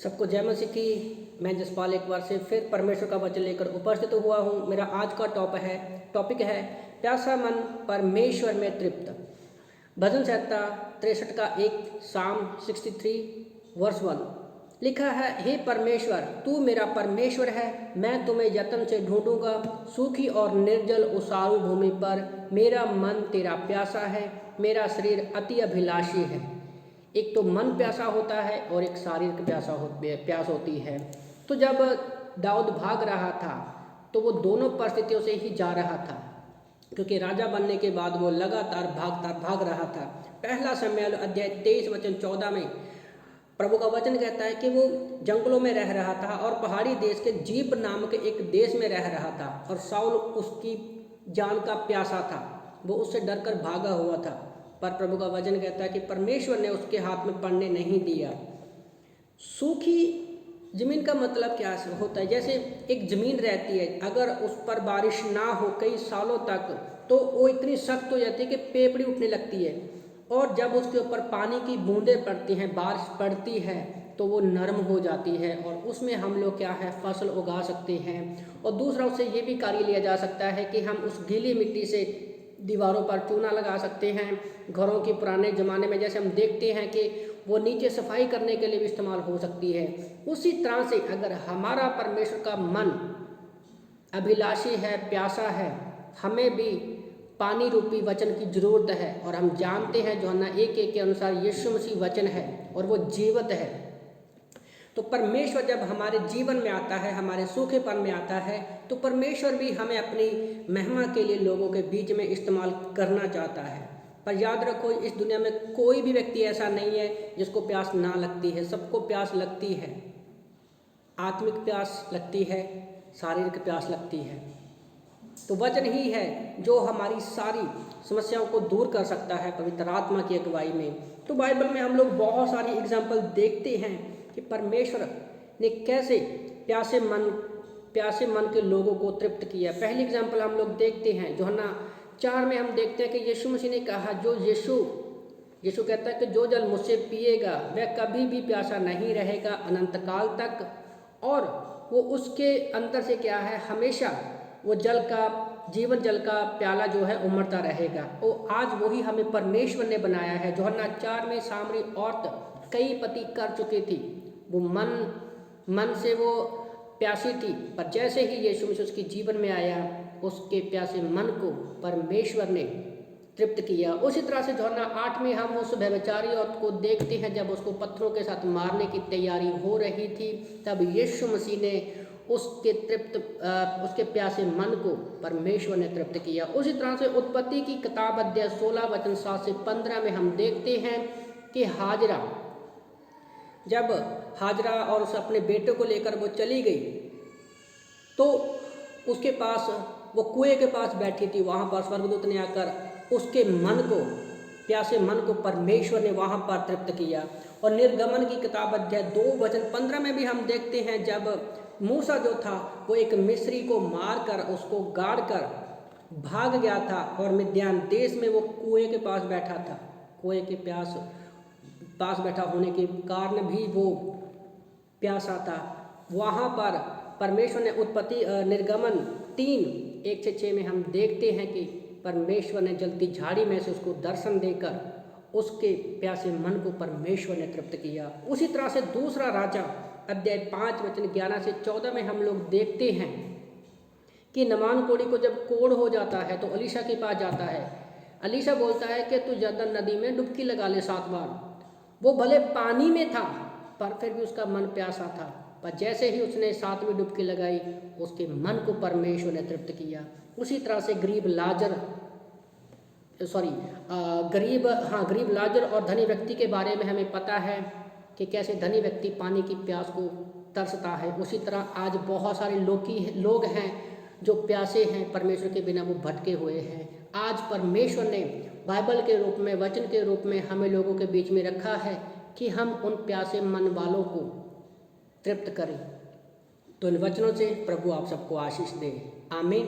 सबको जय मसीह की। मैं जसपाल एक बार से फिर परमेश्वर का वचन लेकर उपस्थित हुआ हूँ। मेरा आज का टॉपिक है प्यासा मन परमेश्वर में तृप्त। भजन संहिता 63 का 1 साम 63 वर्स 1 लिखा है, हे परमेश्वर तू मेरा परमेश्वर है, मैं तुम्हें यत्न से ढूंढूंगा। सूखी और निर्जल उसारू भूमि पर मेरा मन तेरा प्यासा है, मेरा शरीर अति अभिलाषी है। एक तो मन प्यासा होता है और एक शारीरिक प्यास होती है। तो जब दाऊद भाग रहा था तो वो दोनों परिस्थितियों से ही जा रहा था, क्योंकि राजा बनने के बाद वो लगातार भाग रहा था। पहला शमूएल अध्याय 23 वचन 14 में प्रभु का वचन कहता है कि वो जंगलों में रह रहा था और पहाड़ी देश के जीप नामक एक देश में रह रहा था, और शाऊल उसकी जान का प्यासा था, वो उससे डरकर भागा हुआ था। पर प्रभु का वचन कहता है कि परमेश्वर ने उसके हाथ में पड़ने नहीं दिया। सूखी जमीन का मतलब क्या होता है? जैसे एक जमीन रहती है, अगर उस पर बारिश ना हो कई सालों तक तो वो इतनी सख्त हो जाती है कि पेपड़ी उठने लगती है, और जब उसके ऊपर पानी की बूंदें पड़ती हैं, बारिश पड़ती है, तो वो नरम हो जाती है और उसमें हम लोग क्या है फसल उगा सकते हैं। और दूसरा उससे ये भी कार्य लिया जा सकता है कि हम उस गीली मिट्टी से दीवारों पर चूना लगा सकते हैं। घरों के पुराने ज़माने में जैसे हम देखते हैं कि वो नीचे सफाई करने के लिए भी इस्तेमाल हो सकती है। उसी तरह से अगर हमारा परमेश्वर का मन अभिलाषी है, प्यासा है, हमें भी पानी रूपी वचन की ज़रूरत है। और हम जानते हैं यूहन्ना 1:1 के अनुसार यीशु मसीह वचन है और वो जीवित है। तो परमेश्वर जब हमारे जीवन में आता है, हमारे सूखेपन में आता है, तो परमेश्वर भी हमें अपनी महिमा के लिए लोगों के बीच में इस्तेमाल करना चाहता है। पर याद रखो, इस दुनिया में कोई भी व्यक्ति ऐसा नहीं है जिसको प्यास ना लगती है। सबको प्यास लगती है, आत्मिक प्यास लगती है, शारीरिक प्यास लगती है। तो वचन ही है जो हमारी सारी समस्याओं को दूर कर सकता है पवित्र आत्मा की अगुवाई में। तो बाइबल में हम लोग बहुत सारी एग्जाम्पल देखते हैं कि परमेश्वर ने कैसे प्यासे मन के लोगों को तृप्त किया। पहली एग्जाम्पल हम लोग देखते हैं यूहन्ना 4 में हम देखते हैं कि यीशु मसीह ने कहा, जो यीशु कहता है कि जो जल मुझसे पिएगा वह कभी भी प्यासा नहीं रहेगा अनंत काल तक, और वो उसके अंदर से क्या है, हमेशा वो जीवन जल का प्याला जो है उमड़ता रहेगा। और आज वही हमें परमेश्वर ने बनाया है। यूहन्ना 4 में सामरी औरत कई पति कर चुकी थी, वो मन से वो प्यासी थी, पर जैसे ही यीशु मसीह उसके जीवन में आया, उसके प्यासे मन को परमेश्वर ने तृप्त किया। उसी तरह से यूहन्ना 8 में हम उस व्यभिचारी औरत को देखते हैं, जब उसको पत्थरों के साथ मारने की तैयारी हो रही थी, तब यीशु मसीह ने उसके प्यासे मन को परमेश्वर ने तृप्त किया। उसी तरह से उत्पत्ति की किताब अध्याय 16 वचन 7 से 15 में हम देखते हैं कि जब हाजरा और उस अपने बेटे को लेकर वो चली गई, तो उसके पास वो कुएं के पास बैठी थी। वहाँ पर स्वर्गदूत ने आकर उसके प्यासे मन को परमेश्वर ने वहाँ पर तृप्त किया। और निर्गमन की किताब अध्याय 2 वचन 15 में भी हम देखते हैं, जब मूसा जो था वो एक मिस्री को मारकर उसको गाड़ कर भाग गया था, और मिद्यान देश में वो कुएं के पास बैठा था। कुएं के पास बैठा होने के कारण भी वो प्यासा था। वहाँ पर परमेश्वर ने निर्गमन 3:1-6 में हम देखते हैं कि परमेश्वर ने जलती झाड़ी में से उसको दर्शन देकर उसके प्यासे मन को परमेश्वर ने तृप्त किया। उसी तरह से दूसरा राजा अध्याय 5 वचन 11 से 14 में हम लोग देखते हैं कि नमान कोढ़ी को जब कोढ़ हो जाता है तो अलीशा के पास जाता है। अलीशा बोलता है कि तू यरदन नदी में डुबकी लगा ले 7 बार। वो भले पानी में था पर फिर भी उसका मन प्यासा था, पर जैसे ही उसने 7वीं डुबकी लगाई, उसके मन को परमेश्वर ने तृप्त किया। उसी तरह से गरीब लाजर और धनी व्यक्ति के बारे में हमें पता है कि कैसे धनी व्यक्ति पानी की प्यास को तरसता है। उसी तरह आज बहुत सारे लोग हैं जो प्यासे हैं, परमेश्वर के बिना वो भटके हुए हैं। आज परमेश्वर ने बाइबल के रूप में, वचन के रूप में हमें लोगों के बीच में रखा है कि हम उन प्यासे मन वालों को तृप्त करें। तो इन वचनों से प्रभु आप सबको आशीष दे। आमीन।